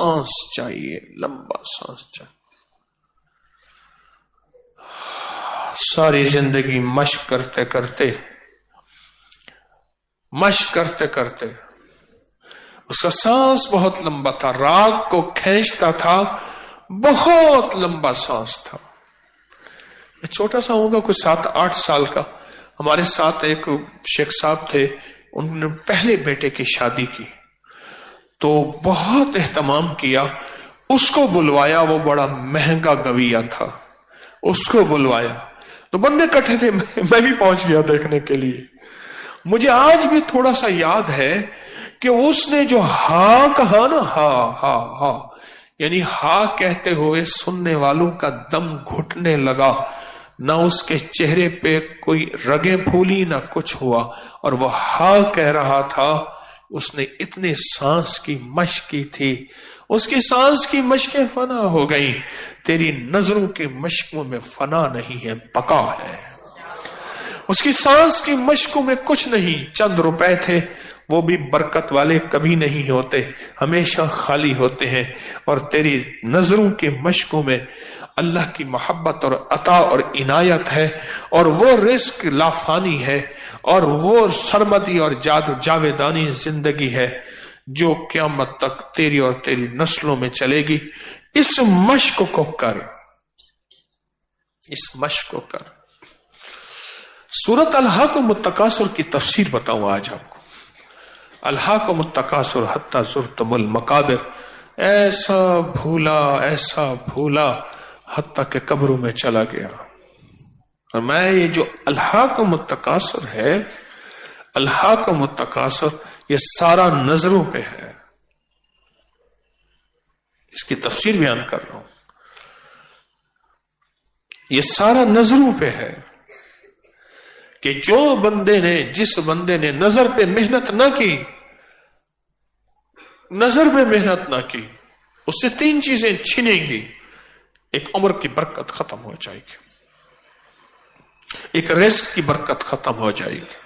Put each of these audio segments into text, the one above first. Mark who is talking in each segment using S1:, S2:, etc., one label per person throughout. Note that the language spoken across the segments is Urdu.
S1: سانس چاہیے، لمبا سانس چاہیے. ساری زندگی مشق کرتے کرتے اس کا سانس بہت لمبا تھا، راگ کو کھینچتا تھا، بہت لمبا سانس تھا. میں چھوٹا سا ہوں گا، کوئی 7-8 سال کا. ہمارے ساتھ ایک شیخ صاحب تھے، انہوں نے پہلے بیٹے کی شادی کی تو بہت اہتمام کیا. اس کو بلوایا، وہ بڑا مہنگا گویا تھا، اس کو بلوایا تو بندے کٹھے تھے، میں بھی پہنچ گیا دیکھنے کے لیے. مجھے آج بھی تھوڑا سا یاد ہے کہ اس نے جو ہا کہا نا، ہا یعنی ہا کہتے ہوئے سننے والوں کا دم گھٹنے لگا. نہ اس کے چہرے پہ کوئی رگیں پھولی، نہ کچھ ہوا، اور وہ ہا کہہ رہا تھا. اس نے اتنے سانس کی مشق کی تھی، اس کی سانس کی مشقیں فنا ہو گئیں. تیری نظروں کی مشقوں میں فنا نہیں ہے، بقا ہے. اس کی سانس کی مشقوں میں کچھ نہیں. چند روپے تھے، وہ بھی برکت والے کبھی نہیں ہوتے، ہمیشہ خالی ہوتے ہیں. اور تیری نظروں کی مشقوں میں اللہ کی محبت اور عطا اور عنایت ہے، اور وہ رزق لافانی ہے، اور وہ سرمدی اور جاویدانی زندگی ہے جو قیامت تک تیری اور تیری نسلوں میں چلے گی. اس مشق کو کر، اس مشق کو کر. سورۃ الہاکم التکاثر کی تفسیر بتاؤں آج آپ کو. الہاکم التکاثر حتی زرتم المقابر، ایسا بھولا حتی کہ قبروں میں چلا گیا. اور میں یہ جو الہاکم التکاثر ہے، الہاکم التکاثر، یہ سارا نظروں پہ ہے. اس کی تفسیر بیان کر رہا ہوں. یہ سارا نظروں پہ ہے کہ جس بندے نے نظر پہ محنت نہ کی، نظر پہ محنت نہ کی، اس سے 3 چیزیں چھنیں گی. ایک عمر کی برکت ختم ہو جائے گی، ایک رزق کی برکت ختم ہو جائے گی،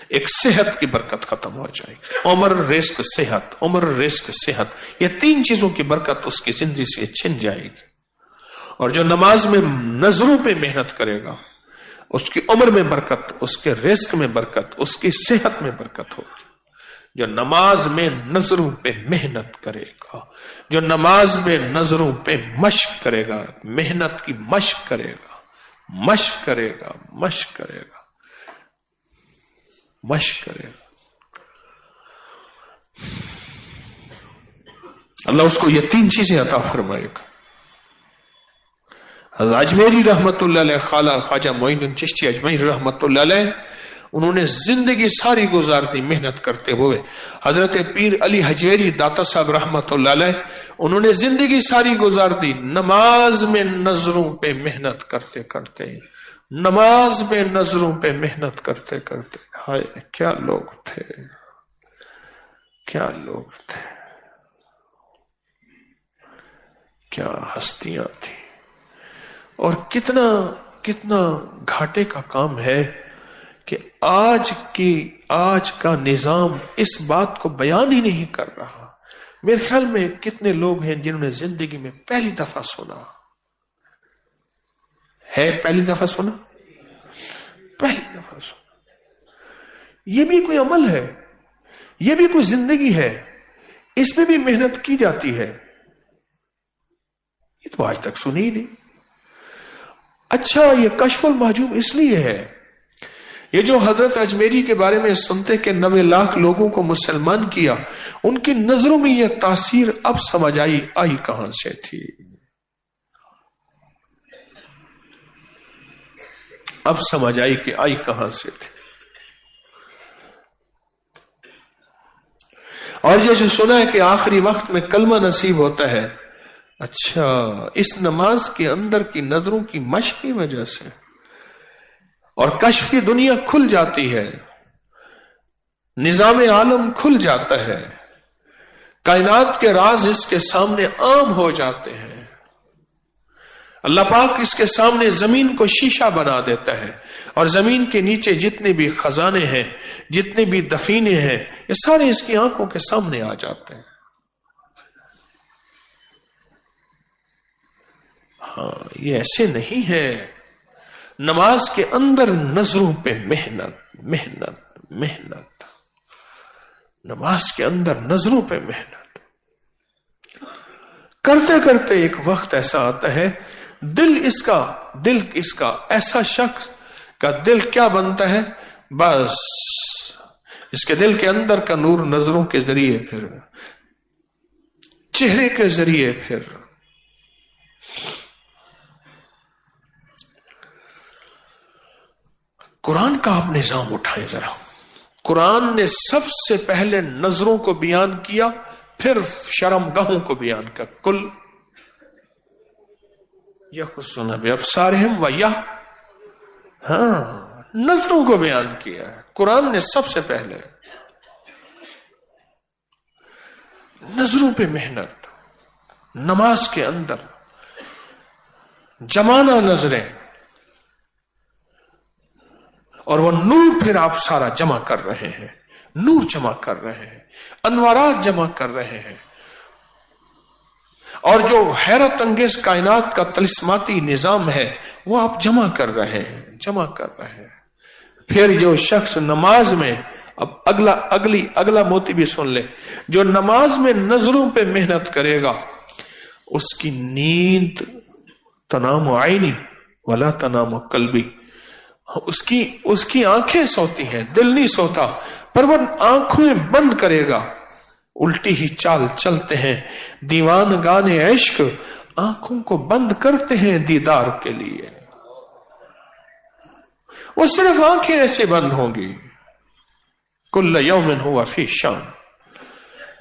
S1: ایک صحت کی برکت ختم ہو جائے گی. عمر، رزق، صحت، عمر، رزق، صحت، یہ 3 چیزوں کی برکت اس کی زندگی سے چھن جائے گی. اور جو نماز میں نظروں پہ محنت کرے گا، اس کی عمر میں برکت، اس کے رزق میں برکت، اس کی صحت میں برکت ہوگی. جو نماز میں نظروں پہ محنت کرے گا، جو نماز میں نظروں پہ مشق کرے گا، محنت کی مشق کرے گا، مشق کرے گا، مشق کرے گا، مشق کرے گا، اللہ اس کو یہ 3 چیزیں عطا فرمائے گا. حضرت اجمیری رحمت اللہ علیہ، خواجہ معین الدین چشتی اجمیری رحمت اللہ علیہ، انہوں نے زندگی ساری گزار دی محنت کرتے ہوئے. حضرت پیر علی حجیری داتا صاحب رحمت اللہ علیہ، انہوں نے زندگی ساری گزار دی نماز میں نظروں پہ محنت کرتے کرتے، نماز میں نظروں پہ محنت کرتے کرتے. ہائے کیا لوگ تھے، کیا لوگ تھے، کیا ہستیاں تھیں. اور کتنا گھاٹے کا کام ہے کہ آج کا نظام اس بات کو بیان ہی نہیں کر رہا. میرے خیال میں کتنے لوگ ہیں جنہوں نے زندگی میں پہلی دفعہ سنا ہے، پہلی دفعہ سنا. یہ بھی کوئی عمل ہے، یہ بھی کوئی زندگی ہے، اس میں بھی محنت کی جاتی ہے. یہ تو آج تک سنی ہی نہیں. اچھا، یہ کشف المحجوب اس لیے ہے، یہ جو حضرت اجمیری کے بارے میں سنتے کہ 90 لاکھ لوگوں کو مسلمان کیا، ان کی نظروں میں یہ تاثیر اب سمجھ آئی کہاں سے تھی. اب سمجھ آئی کہ آئی کہاں سے تھی. اور یہ جو سنا ہے کہ آخری وقت میں کلمہ نصیب ہوتا ہے، اچھا، اس نماز کے اندر کی نظروں کی مشق کی وجہ سے اور کشف کی دنیا کھل جاتی ہے، نظام عالم کھل جاتا ہے، کائنات کے راز اس کے سامنے عام ہو جاتے ہیں. اللہ پاک اس کے سامنے زمین کو شیشہ بنا دیتا ہے، اور زمین کے نیچے جتنے بھی خزانے ہیں، جتنے بھی دفینے ہیں، یہ سارے اس کی آنکھوں کے سامنے آ جاتے ہیں. ہاں یہ ایسے نہیں ہے. نماز کے اندر نظروں پہ محنت محنت محنت، نماز کے اندر نظروں پہ محنت کرتے کرتے ایک وقت ایسا آتا ہے دل اس کا ایسا شخص کا دل کیا بنتا ہے، بس اس کے دل کے اندر کا نور نظروں کے ذریعے پھر چہرے کے ذریعے پھر قرآن کا آپ نظام اٹھائیں ذرا. قرآن نے سب سے پہلے نظروں کو بیان کیا، پھر شرم گاہوں کو بیان کیا. کل یخصون بابصارہم ہاں نظروں کو بیان کیا ہے قرآن نے سب سے پہلے. نظروں پہ محنت، نماز کے اندر جمانا نظریں، اور وہ نور پھر آپ سارا جمع کر رہے ہیں، نور جمع کر رہے ہیں، انوارات جمع کر رہے ہیں، اور جو حیرت انگیز کائنات کا طلسماتی نظام ہے وہ آپ جمع کر رہے ہیں. پھر جو شخص نماز میں، اب اگلا موتی بھی سن لے، جو نماز میں نظروں پہ محنت کرے گا اس کی نیند تنام عینی ولا تنام قلبی، اس کی آنکھیں سوتی ہیں، دل نہیں سوتا، پر وہ آنکھیں بند کرے گا، الٹی ہی چال چلتے ہیں. دیوان گانے عشق آنکھوں کو بند کرتے ہیں دیدار کے لیے. وہ صرف آنکھیں ایسے بند ہوں گی. کل یوم ہوا فی شان،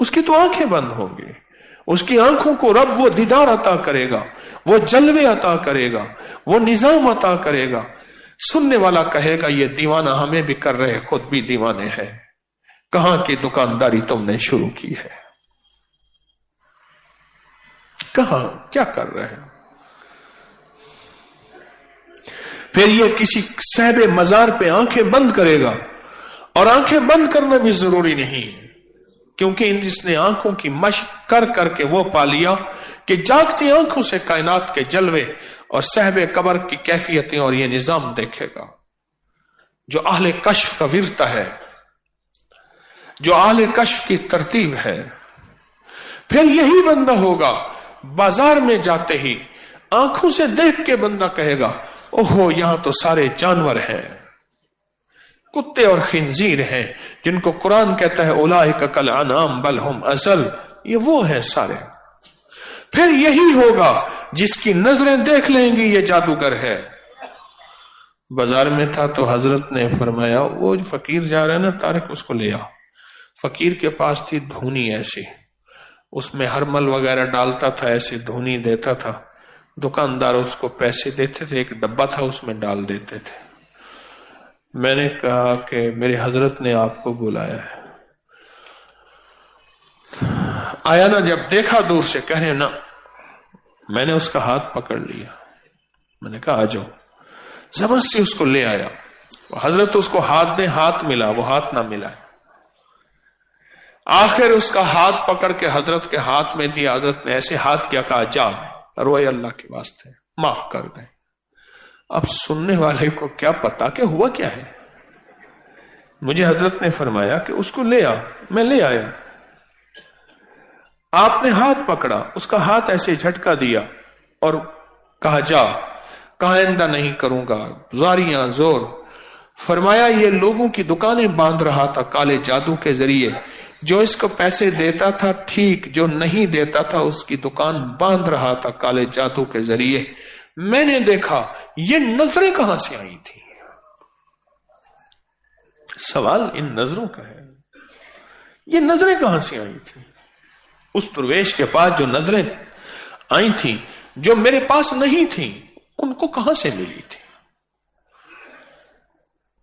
S1: اس کی تو آنکھیں بند ہوں گی. اس کی آنکھوں کو رب وہ دیدار عطا کرے گا، وہ جلوے عطا کرے گا، وہ نظام عطا کرے گا. سننے والا کہے گا یہ دیوانہ ہمیں بھی کر رہے، خود بھی دیوانے ہیں، کہاں کی دکانداری تم نے شروع کی ہے، کہاں کیا کر رہے ہیں. پھر یہ کسی صاحب مزار پہ آنکھیں بند کرے گا، اور آنکھیں بند کرنا بھی ضروری نہیں، کیونکہ جس نے آنکھوں کی مشق کر کر کے وہ پا لیا کہ جاگتی آنکھوں سے کائنات کے جلوے اور صاحب قبر کی کیفیتیں اور یہ نظام دیکھے گا. جو اہل کشف کا ورثہ ہے، جو اہل کشف کی ترتیب ہے. پھر یہی بندہ ہوگا بازار میں جاتے ہی آنکھوں سے دیکھ کے بندہ کہے گا اوہو یہاں تو سارے جانور ہیں، کتے اور خنزیر ہیں، جن کو قرآن کہتا ہے اولئک کالانعام بل ہم اضل، یہ وہ ہیں سارے. پھر یہی ہوگا جس کی نظریں دیکھ لیں گی یہ جادوگر ہے. بازار میں تھا تو حضرت نے فرمایا وہ جو فقیر جا رہا ہے نا طارق، اس کو لے آ. فقیر کے پاس تھی دھونی ایسی، اس میں ہرمل وغیرہ ڈالتا تھا، ایسی دھونی دیتا تھا. دکاندار اس کو پیسے دیتے تھے، ایک ڈبہ تھا اس میں ڈال دیتے تھے. میں نے کہا کہ میرے حضرت نے آپ کو بلایا ہے. آیا نا، جب دیکھا دور سے کہنے نا، میں نے اس کا ہاتھ پکڑ لیا، میں نے کہا آ جاؤ، زبردستی اس کو لے آیا. حضرت اس کو ہاتھ دے، ہاتھ ملا، وہ ہاتھ نہ ملا. آخر اس کا ہاتھ پکڑ کے حضرت کے ہاتھ میں دیا. حضرت نے ایسے ہاتھ کیا، کہا جا روئے اللہ کے واسطے معاف کر دیں. اب سننے والے کو کیا پتا کہ ہوا کیا ہے. مجھے حضرت نے فرمایا کہ اس کو لے آ. میں لے آیا. آپ نے ہاتھ پکڑا، اس کا ہاتھ ایسے جھٹکا دیا اور کہا جا، کہا آئندہ نہیں کروں گا، زاریاں زور. فرمایا یہ لوگوں کی دکانیں باندھ رہا تھا کالے جادو کے ذریعے، جو اس کو پیسے دیتا تھا ٹھیک، جو نہیں دیتا تھا اس کی دکان باندھ رہا تھا کالے جادو کے ذریعے. میں نے دیکھا یہ نظریں کہاں سے آئی تھی. سوال ان نظروں کا ہے، یہ نظریں کہاں سے آئی تھی. اس درویش کے پاس جو نظریں آئی تھیں، جو میرے پاس نہیں تھیں، ان کو کہاں سے ملی تھی،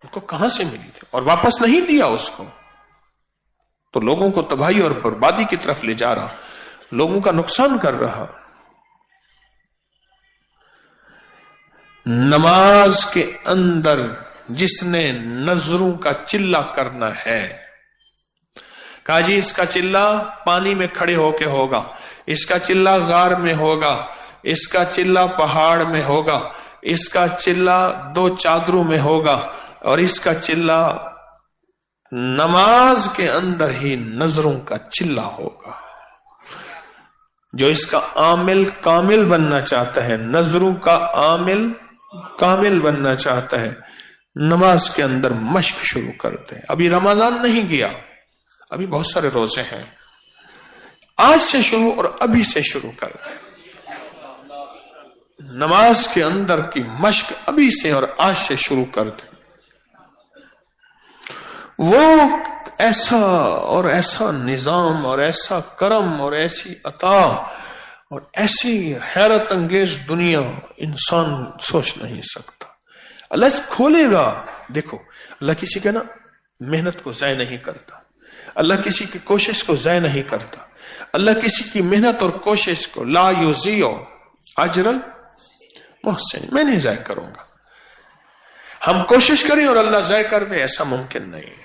S1: ان کو کہاں سے ملی تھی. اور واپس نہیں دیا اس کو، تو لوگوں کو تباہی اور بربادی کی طرف لے جا رہا، لوگوں کا نقصان کر رہا. نماز کے اندر جس نے نظروں کا چلہ کرنا ہے، کہا جی اس کا چلہ پانی میں کھڑے ہو کے ہوگا، اس کا چلہ غار میں ہوگا، اس کا چلہ پہاڑ میں ہوگا، اس کا چلہ 2 چادروں میں ہوگا، اور اس کا چلہ نماز کے اندر ہی نظروں کا چلہ ہوگا۔ جو اس کا عامل کامل بننا چاہتا ہے، نظروں کا عامل کامل بننا چاہتا ہے، نماز کے اندر مشق شروع کرتے ہیں۔ ابھی رمضان نہیں گیا، ابھی بہت سارے روزے ہیں، آج سے شروع اور ابھی سے شروع کرتے ہیں۔ نماز کے اندر کی مشق ابھی سے اور آج سے شروع کرتے ہیں۔ وہ ایسا اور ایسا نظام اور ایسا کرم اور ایسی عطا اور ایسی حیرت انگیز دنیا انسان سوچ نہیں سکتا۔ اللہ کھولے گا۔ دیکھو، اللہ کسی کے نا محنت کو ضائع نہیں کرتا، اللہ کسی کی کوشش کو ضائع نہیں کرتا، اللہ کسی کی محنت اور کوشش کو لا یضیع اجر المحسنین، میں نہیں ضائع کروں گا۔ ہم کوشش کریں اور اللہ ضائع کر دے، ایسا ممکن نہیں ہے۔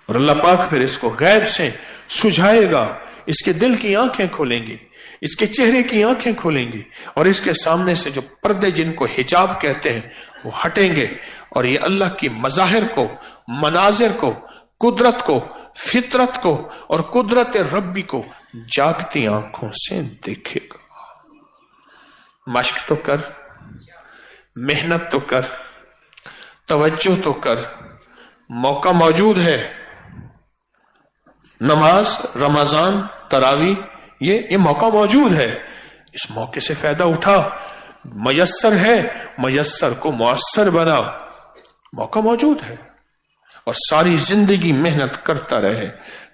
S1: اور اللہ پاک پھر اس کو غیب سے سجھائے گا، اس کے دل کی آنکھیں کھولیں گی، اس کے چہرے کی آنکھیں کھولیں گی، اور اس کے سامنے سے جو پردے جن کو حجاب کہتے ہیں وہ ہٹیں گے، اور یہ اللہ کی مظاہر کو، مناظر کو، قدرت کو، فطرت کو اور قدرت ربی کو جاگتی آنکھوں سے دیکھے گا۔ مشق تو کر، محنت تو کر، توجہ تو کر، موقع موجود ہے۔ نماز، رمضان، تراویح، یہ موقع موجود ہے، اس موقع سے فائدہ اٹھا۔ میسر ہے، میسر کو مؤثر بنا، موقع موجود ہے، اور ساری زندگی محنت کرتا رہے،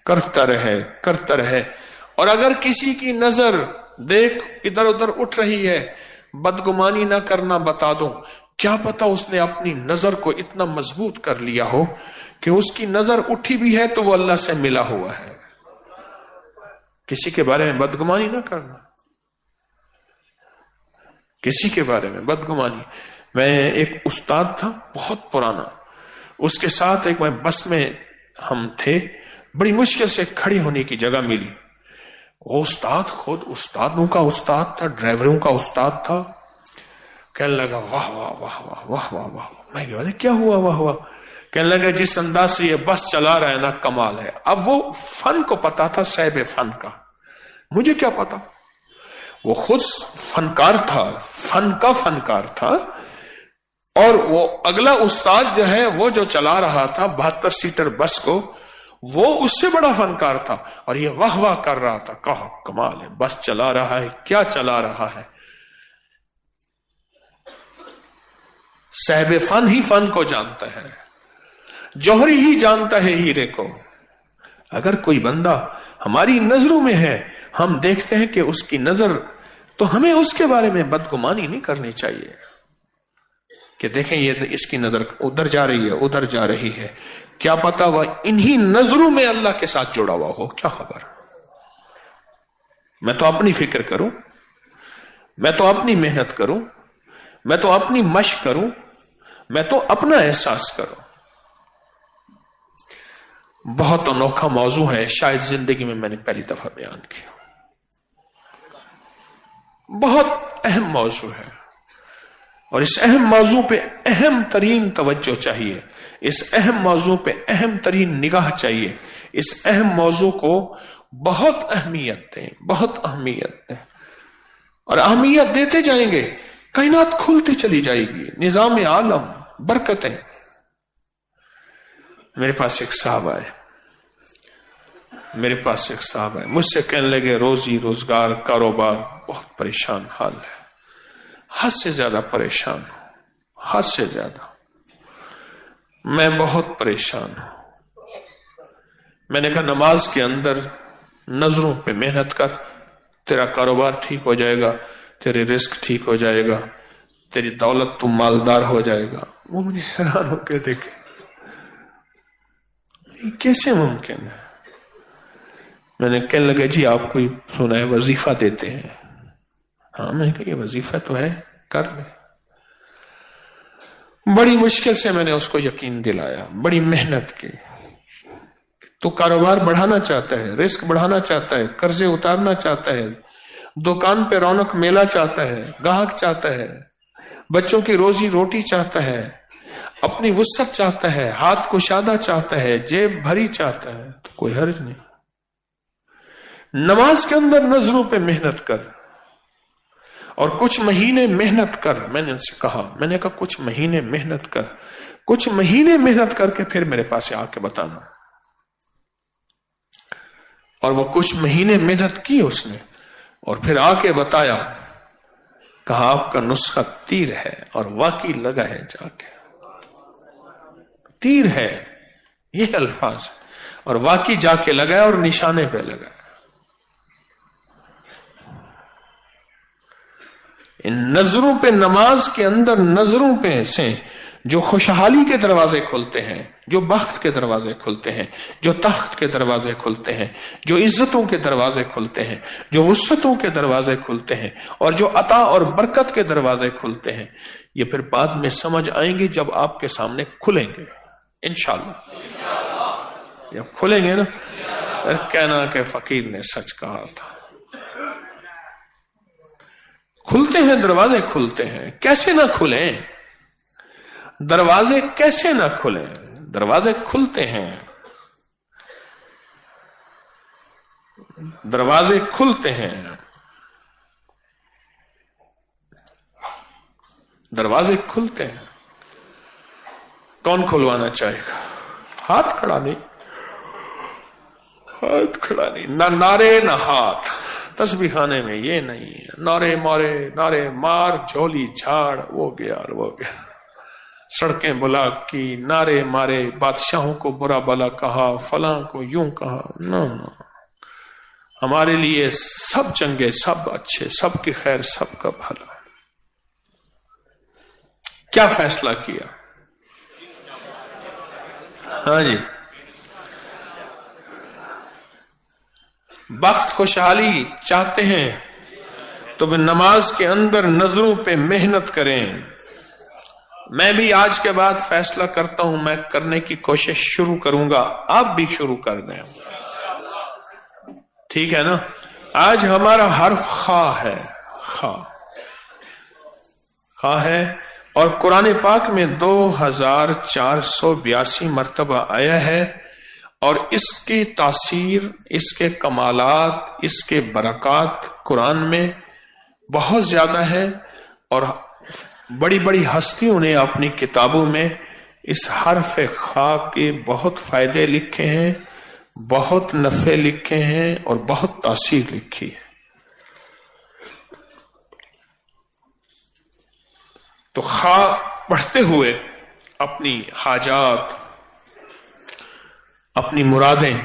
S1: کرتا رہے، کرتا رہے۔ اور اگر کسی کی نظر دیکھ ادھر ادھر اٹھ رہی ہے، بدگمانی نہ کرنا بتا دوں، کیا پتا اس نے اپنی نظر کو اتنا مضبوط کر لیا ہو کہ اس کی نظر اٹھی بھی ہے تو وہ اللہ سے ملا ہوا ہے۔ کسی کے بارے میں بدگمانی نہ کرنا، کسی کے بارے میں بدگمانی۔ میں ایک استاد تھا بہت پرانا، اس کے ساتھ ایک میں بس میں ہم تھے، بڑی مشکل سے کھڑی ہونے کی جگہ ملی۔ وہ استاد خود استادوں کا استاد تھا، ڈرائیوروں کا استاد تھا۔ کہنے لگا واہ واہ واہ واہ واہ واہ واہ۔ میں کہا کیا ہوا واہ واہ؟ کہنے لگا جس انداز سے یہ بس چلا رہا ہے نا، کمال ہے۔ اب وہ فن کو پتا تھا، صاحب فن کا، مجھے کیا پتا؟ وہ خود فنکار تھا، فن کا فنکار تھا، اور وہ اگلا استاد جو ہے وہ جو چلا رہا تھا 72 سیٹر بس کو، وہ اس سے بڑا فنکار تھا، اور یہ واہ واہ کر رہا تھا۔ کہا کمال ہے، بس چلا رہا ہے، کیا چلا رہا ہے۔ صاحب فن ہی فن کو جانتا ہے، جوہری ہی جانتا ہے ہیرے کو۔ اگر کوئی بندہ ہماری نظروں میں ہے، ہم دیکھتے ہیں کہ اس کی نظر، تو ہمیں اس کے بارے میں بدگمانی نہیں کرنی چاہیے کہ دیکھیں یہ اس کی نظر ادھر جا رہی ہے، ادھر جا رہی ہے، کیا پتا وہ انہی نظروں میں اللہ کے ساتھ جڑا ہوا ہو، کیا خبر۔ میں تو اپنی فکر کروں، میں تو اپنی محنت کروں، میں تو اپنی مشق کروں، میں تو اپنا احساس کروں۔ بہت انوکھا موضوع ہے، شاید زندگی میں نے پہلی دفعہ بیان کیا۔ بہت اہم موضوع ہے، اور اس اہم موضوع پہ اہم ترین توجہ چاہیے، اس اہم موضوع پہ اہم ترین نگاہ چاہیے، اس اہم موضوع کو بہت اہمیت دیں، بہت اہمیت دیں، اور اہمیت دیتے جائیں گے، کائنات کھلتی چلی جائے گی، نظام عالم، برکتیں۔ میرے پاس ایک صاحب آئے، مجھ سے کہنے لگے روزی روزگار کاروبار بہت پریشان حال ہے، حد سے زیادہ پریشان ہوں، حد سے زیادہ، میں بہت پریشان ہوں۔ میں نے کہا نماز کے اندر نظروں پہ محنت کر، تیرا کاروبار ٹھیک ہو جائے گا، تیرے رزق ٹھیک ہو جائے گا، تیری دولت تو مالدار ہو جائے گا۔ وہ مجھے حیران ہو کے دیکھے، یہ کیسے ممکن ہے؟ میں نے کہنے لگا جی آپ کوئی سنا ہے وظیفہ دیتے ہیں؟ ہاں، میں نے کہا یہ وظیفہ تو ہے، کر لے۔ بڑی مشکل سے میں نے اس کو یقین دلایا، بڑی محنت کی، تو کاروبار بڑھانا چاہتا ہے، رزق بڑھانا چاہتا ہے، قرضے اتارنا چاہتا ہے، دکان پہ رونق میلہ چاہتا ہے، گاہک چاہتا ہے، بچوں کی روزی روٹی چاہتا ہے، اپنی وسعت چاہتا ہے، ہاتھ کشادہ چاہتا ہے، جیب بھری چاہتا ہے، تو کوئی حرج نہیں۔ نماز کے اندر نظروں پہ محنت کر اور کچھ مہینے محنت کر۔ میں نے ان سے کہا، میں نے کہا کچھ مہینے محنت کر، کچھ مہینے محنت کر کے پھر میرے پاس آ کے بتانا۔ اور وہ کچھ مہینے محنت کی اس نے، اور پھر آ کے بتایا، کہا آپ کا نسخہ تیر ہے، اور واقعی لگا ہے، جا کے تیر ہے، یہ الفاظ، اور واقعی جا کے لگا اور نشانے پہ لگا۔ ان نظروں پہ، نماز کے اندر نظروں پہ سے جو خوشحالی کے دروازے کھلتے ہیں، جو بخت کے دروازے کھلتے ہیں، جو تخت کے دروازے کھلتے ہیں، جو عزتوں کے دروازے کھلتے ہیں، جو وسعتوں کے دروازے کھلتے ہیں، اور جو عطا اور برکت کے دروازے کھلتے ہیں، یہ پھر بعد میں سمجھ آئیں گے جب آپ کے سامنے کھلیں گے انشاءاللہ۔ جب کھلیں گے نا، پھر کہنا کہ فقیر نے سچ کہا تھا۔ کھلتے ہیں دروازے، کھلتے ہیں، کیسے نہ کھلیں دروازے، کیسے نہ کھلیں دروازے، کھلتے ہیں دروازے، کھلتے ہیں دروازے، کھلتے ہیں۔ کون کھلوانا چاہے گا؟ ہاتھ کھڑا نہیں، ہاتھ کھڑا نہیں، نہ نعرے نہ ہاتھ۔ تسبیح خانے میں یہ نہیں ہے، نعرے مارے، نعرے مار، جھولی جھاڑ، وہ گیا اور وہ گیا، سڑکیں بلا کی، نعرے مارے، بادشاہوں کو برا بلا کہا، فلاں کو یوں کہا۔ نہ، ہمارے لیے سب چنگے، سب اچھے، سب کی خیر، سب کا بھلا۔ کیا فیصلہ کیا؟ ہاں جی، بخت خوشحالی چاہتے ہیں تو وہ نماز کے اندر نظروں پہ محنت کریں۔ میں بھی آج کے بعد فیصلہ کرتا ہوں، میں کرنے کی کوشش شروع کروں گا، آپ بھی شروع کر دیں، ٹھیک ہے نا؟ آج ہمارا حرف خا ہے، خا ہے، اور قرآن پاک میں 2482 مرتبہ آیا ہے، اور اس کی تاثیر، اس کے کمالات، اس کے برکات قرآن میں بہت زیادہ ہے، اور بڑی بڑی ہستیوں نے اپنی کتابوں میں اس حرف خا کے بہت فائدے لکھے ہیں، بہت نفع لکھے ہیں، اور بہت تاثیر لکھی ہے۔ تو خا پڑھتے ہوئے اپنی حاجات، اپنی مرادیں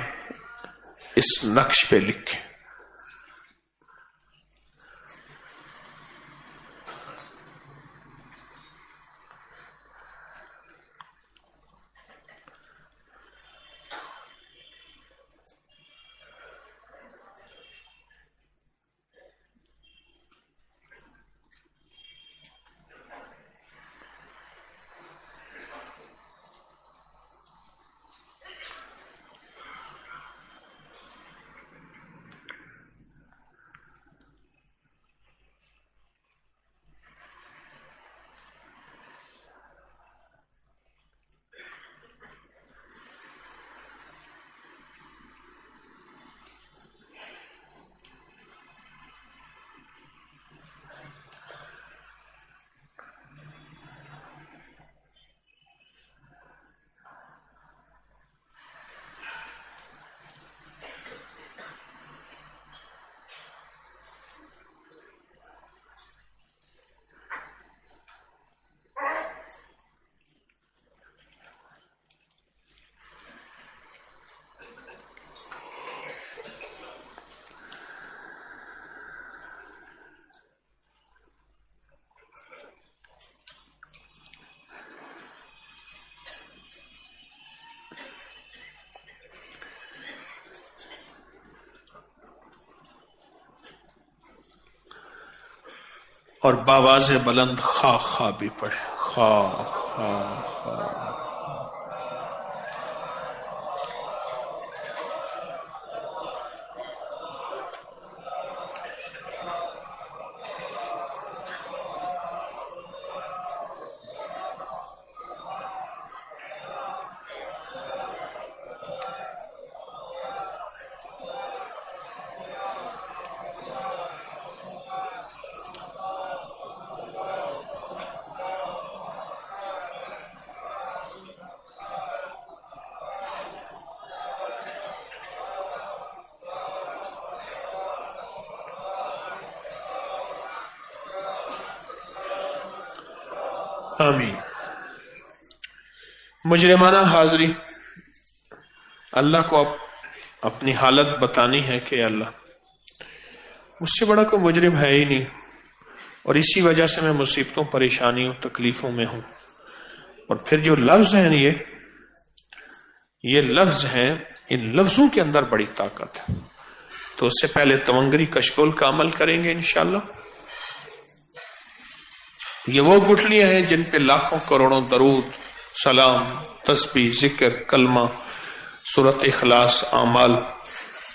S1: اس نقش پہ لکھیں۔ اور باواز بلند خا خا بھی پڑھے، خا خا خا۔ آمین۔ مجرمانہ حاضری، اللہ کو اپنی حالت بتانی ہے کہ اللہ مجھ سے بڑا کوئی مجرم ہے ہی نہیں، اور اسی وجہ سے میں مصیبتوں، پریشانیوں، تکلیفوں میں ہوں۔ اور پھر جو لفظ ہیں یہ لفظ ہیں، ان لفظوں کے اندر بڑی طاقت ہے۔ تو اس سے پہلے تونگری کشکول کا عمل کریں گے انشاءاللہ۔ یہ وہ گٹھلیاں ہیں جن پہ لاکھوں کروڑوں درود، سلام، تسبیح، ذکر، کلمہ، سورۃ اخلاص، اعمال،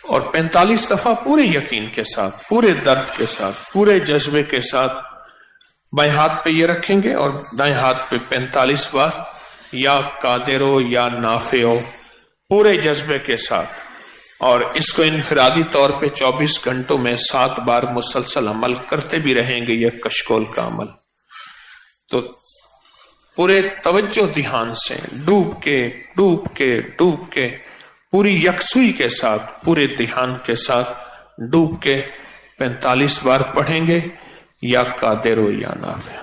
S1: اور 45 دفعہ پورے یقین کے ساتھ، پورے درد کے ساتھ، پورے جذبے کے ساتھ بائیں ہاتھ پہ یہ رکھیں گے اور دائیں ہاتھ پہ 45 بار یا قادرو یا نافعو، پورے جذبے کے ساتھ۔ اور اس کو انفرادی طور پہ 24 گھنٹوں میں 7 بار مسلسل عمل کرتے بھی رہیں گے، یہ کشکول کا عمل۔ تو پورے توجہ دھیان سے ڈوب کے پوری یکسوئی کے ساتھ، پورے دھیان کے ساتھ ڈوب کے 45 بار پڑھیں گے، یا قادر ہو یا نافع ہو۔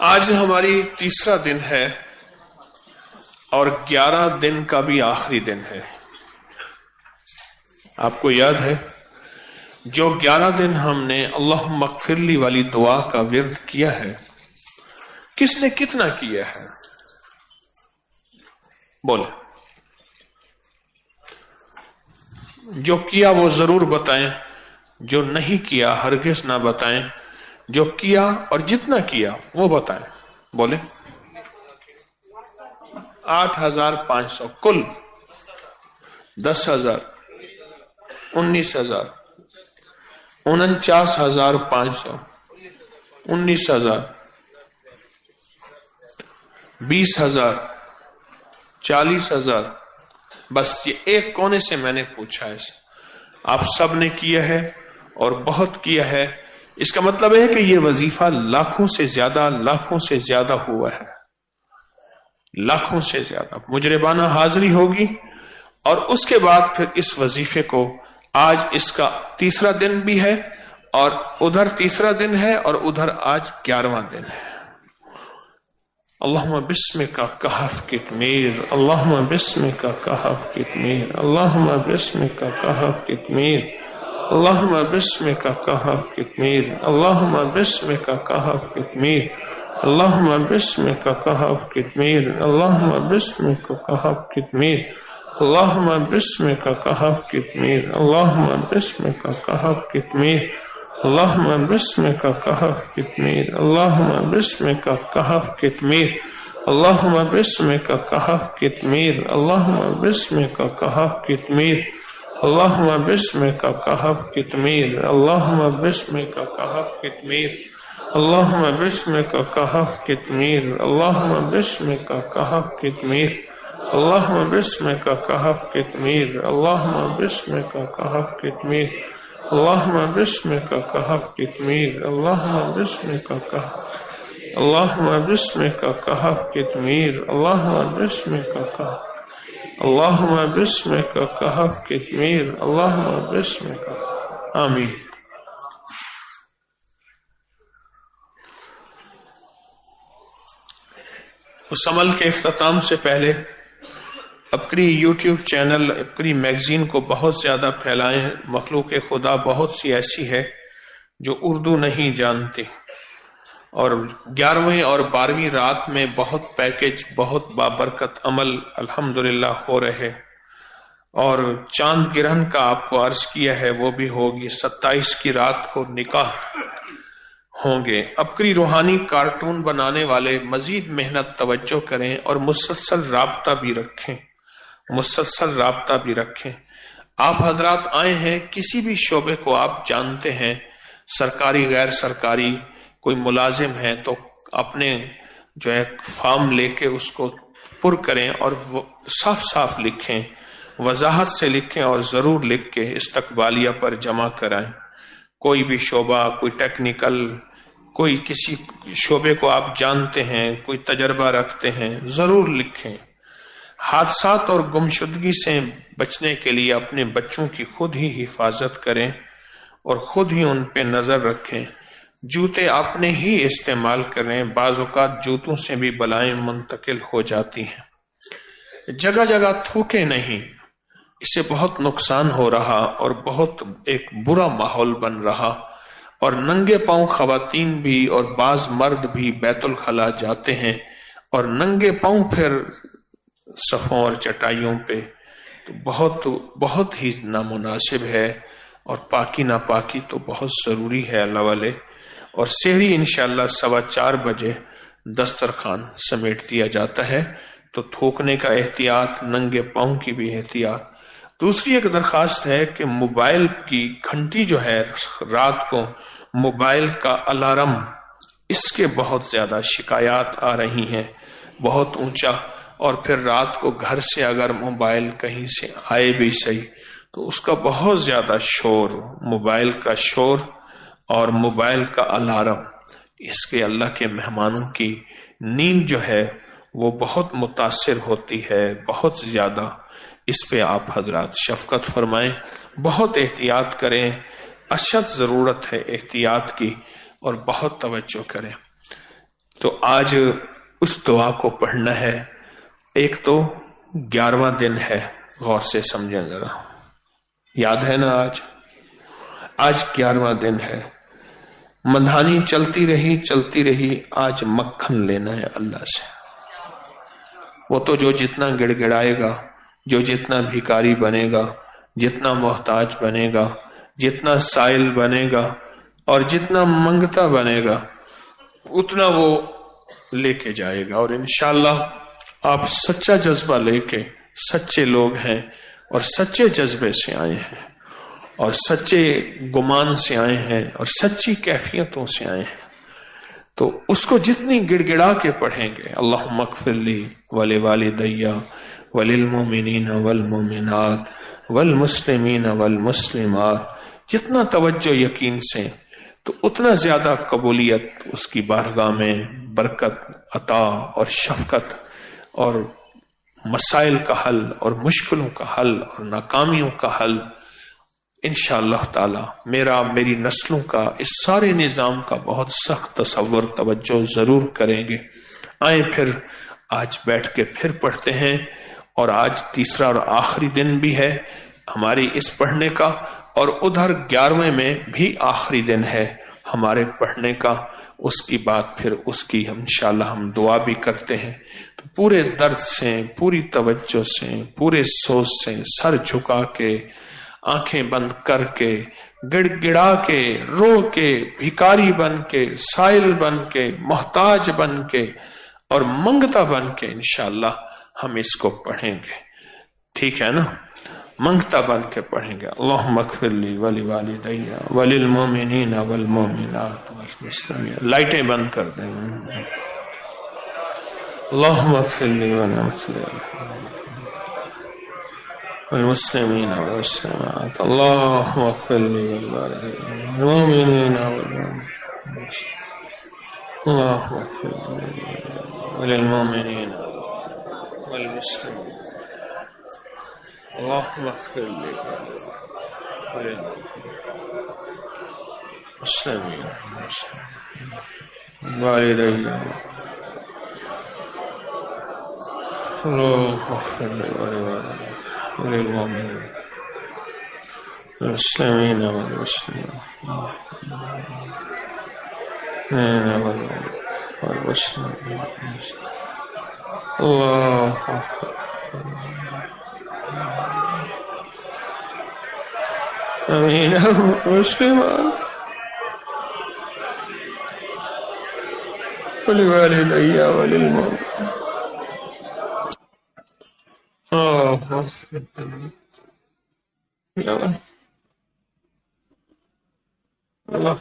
S1: آج ہماری تیسرا دن ہے اور 11 دن کا بھی آخری دن ہے۔ آپ کو یاد ہے جو 11 دن ہم نے اللہم اغفر لی والی دعا کا ورد کیا ہے، کس نے کتنا کیا ہے؟ بولے۔ جو کیا وہ ضرور بتائیں، جو نہیں کیا ہرگز نہ بتائیں، جو کیا اور جتنا کیا وہ بتائیں۔ بولے۔ 8,500 کل، 10,000، 19,000، 49,500، 19,000، 20,000، 40,000۔ بس یہ ایک کونے سے میں نے پوچھا ہے، آپ سب نے کیا ہے اور بہت کیا ہے۔ اس کا مطلب ہے کہ یہ وظیفہ لاکھوں سے زیادہ ہوا ہے، لاکھوں سے زیادہ۔ مجربانہ حاضری ہوگی اور اس کے بعد پھر اس وظیفے کو، آج اس کا تیسرا دن بھی ہے اور ادھر تیسرا دن ہے اور ادھر آج 11واں دن ہے۔ اللہم بسمک کہف کتمیر، اللہم بسمک کہف کتمیر، اللہم بسمک کہف کتمیر، اللہم بسمک کہف کتمیر، اللہم بسمک کہف کتمیر، اللہم بسمک کہف کتمیر، اللہم بسمک کہف کتمیر، اللہم بسمک کہف کتمیر، اللہم بسمک کہف کتمیر، اللہم بسمک کہف کتمیر، اللہم بسمک کہف کتمیر، اللہم بسمک کہف کتمیر، اللہم بسمک کہف کتمیر، اللہم بسمک کہف کتمیر، اللہم بسمک کہف کتمیر، اللہم بسمک کہف کتمیر، اللہم بسمک کہف کتمیر، اللہم بسمک کہف کتمیر، اللہم بسمک کہف کتمیر، اللهم باسمك كهف كتمير، اللهم باسمك كهف، اللهم باسمك كهف كتمير، اللهم باسمك كهف، اللهم باسمك كهف كتمير، اللهم باسمك. آمین. اس عمل کے اختتام سے پہلے ابکری یوٹیوب چینل، ابکری میگزین کو بہت زیادہ پھیلائیں. مخلوق خدا بہت سی ایسی ہے جو اردو نہیں جانتی، اور 11ویں اور 12ویں رات میں بہت پیکج، بہت بابرکت عمل الحمدللہ ہو رہے. اور چاند گرہن کا آپ کو عرض کیا ہے وہ بھی ہوگی. 27 کی رات کو نکاح ہوں گے. ابکری روحانی کارٹون بنانے والے مزید محنت توجہ کریں اور مسلسل رابطہ بھی رکھیں، مسلسل رابطہ بھی رکھیں. آپ حضرات آئے ہیں، کسی بھی شعبے کو آپ جانتے ہیں، سرکاری غیر سرکاری، کوئی ملازم ہے تو اپنے جو ہے فارم لے کے اس کو پر کریں اور صاف صاف لکھیں، وضاحت سے لکھیں اور ضرور لکھ کے استقبالیہ پر جمع کرائیں. کوئی بھی شعبہ، کوئی ٹیکنیکل، کوئی کسی شعبے کو آپ جانتے ہیں، کوئی تجربہ رکھتے ہیں، ضرور لکھیں. حادثات اور گمشدگی سے بچنے کے لیے اپنے بچوں کی خود ہی حفاظت کریں اور خود ہی ان پہ نظر رکھیں. جوتے اپنے ہی استعمال کریں، بعض اوقات جوتوں سے بھی بلائیں منتقل ہو جاتی ہیں. جگہ جگہ تھوکے نہیں، اس سے بہت نقصان ہو رہا اور بہت ایک برا ماحول بن رہا. اور ننگے پاؤں خواتین بھی اور بعض مرد بھی بیت الخلاء جاتے ہیں اور ننگے پاؤں پھر صفوں اور چٹائیوں پہ، تو بہت ہی نامناسب ہے. اور پاکی ناپاکی تو بہت ضروری ہے اللہ والے. اور سحری انشاءاللہ 4:15 بجے دسترخوان سمیٹ دیا جاتا ہے، تو تھوکنے کا احتیاط، ننگے پاؤں کی بھی احتیاط. دوسری ایک درخواست ہے کہ موبائل کی گھنٹی جو ہے رات کو، موبائل کا الارم، اس کے بہت زیادہ شکایات آ رہی ہیں، بہت اونچا. اور پھر رات کو گھر سے اگر موبائل کہیں سے آئے بھی صحیح تو اس کا بہت زیادہ شور، موبائل کا شور اور موبائل کا الارم، اس کے اللہ کے مہمانوں کی نیند جو ہے وہ بہت متاثر ہوتی ہے، بہت زیادہ. اس پہ آپ حضرات شفقت فرمائیں، بہت احتیاط کریں. اشد ضرورت ہے احتیاط کی، اور بہت توجہ کریں. تو آج اس دعا کو پڑھنا ہے. ایک تو 11واں دن ہے، غور سے سمجھیں ذرا، یاد ہے نا آج 11واں دن ہے. مندھانی چلتی رہی، آج مکھن لینا ہے اللہ سے. وہ تو جو جتنا گڑ گڑائے گا، جو جتنا بھیکاری بنے گا، جتنا محتاج بنے گا، جتنا سائل بنے گا اور جتنا منگتا بنے گا، اتنا وہ لے کے جائے گا. اور انشاءاللہ آپ سچا جذبہ لے کے، سچے لوگ ہیں اور سچے جذبے سے آئے ہیں اور سچے گمان سے آئے ہیں اور سچی کیفیتوں سے آئے ہیں، تو اس کو جتنی گڑ گڑا کے پڑھیں گے، اللہم اغفر لی ولوالدی وللمؤمنین والمؤمنات والمسلمین والمسلمات، جتنا توجہ یقین سے، تو اتنا زیادہ قبولیت اس کی بارگاہ میں، برکت، عطا اور شفقت اور مسائل کا حل اور مشکلوں کا حل اور ناکامیوں کا حل انشاءاللہ تعالی. میری نسلوں کا اس سارے نظام کا بہت سخت تصور، توجہ ضرور کریں گے. آئیں پھر آج بیٹھ کے پھر پڑھتے ہیں. اور آج تیسرا اور آخری دن بھی ہے ہماری اس پڑھنے کا، اور ادھر 11ویں میں بھی آخری دن ہے ہمارے پڑھنے کا. اس کی بات پھر اس کی انشاءاللہ ہم دعا بھی کرتے ہیں. تو پورے درد سے، پوری توجہ سے، پورے سوچ سے، سر جھکا کے، آنکھیں بند کر کے، گڑ گڑا کے، رو کے، بھیکاری بن کے، سائل بن کے، محتاج بن کے اور منگتا بن کے انشاءاللہ ہم اس کو پڑھیں گے. ٹھیک ہے نا؟ منگتا بن کے پڑھیں گے. اللہم اغفر لی ولوالدی وللمؤمنین والمؤمنات والمسلمین. لائٹیں بند کر دیں. اللہم اغفر لی ولوالدی. والمسلمين والمسلمات. اللهم اغفر لي وللمؤمنين والمؤمنات. اللهم اغفر لي وللمؤمنين والمسلمين. اللهم اغفر لي وللمسلمين والدي. اللهم اغفر لي وللمؤمنين والمسلمين والمسلمين والمسلمين. الله أكبر. آمين. المسلمين ولوالدي وللمؤمنين. الله أكبر. الله ولوالدي الله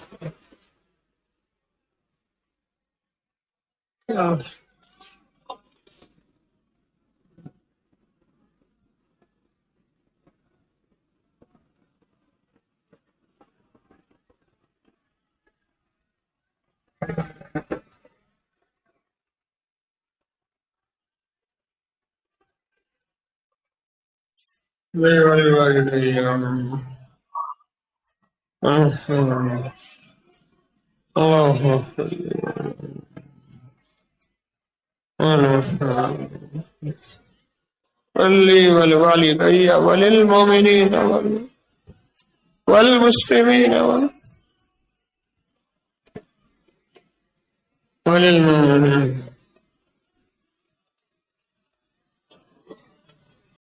S1: ولي ولوالدي وللمؤمنين والمسلمين وللمؤمنين.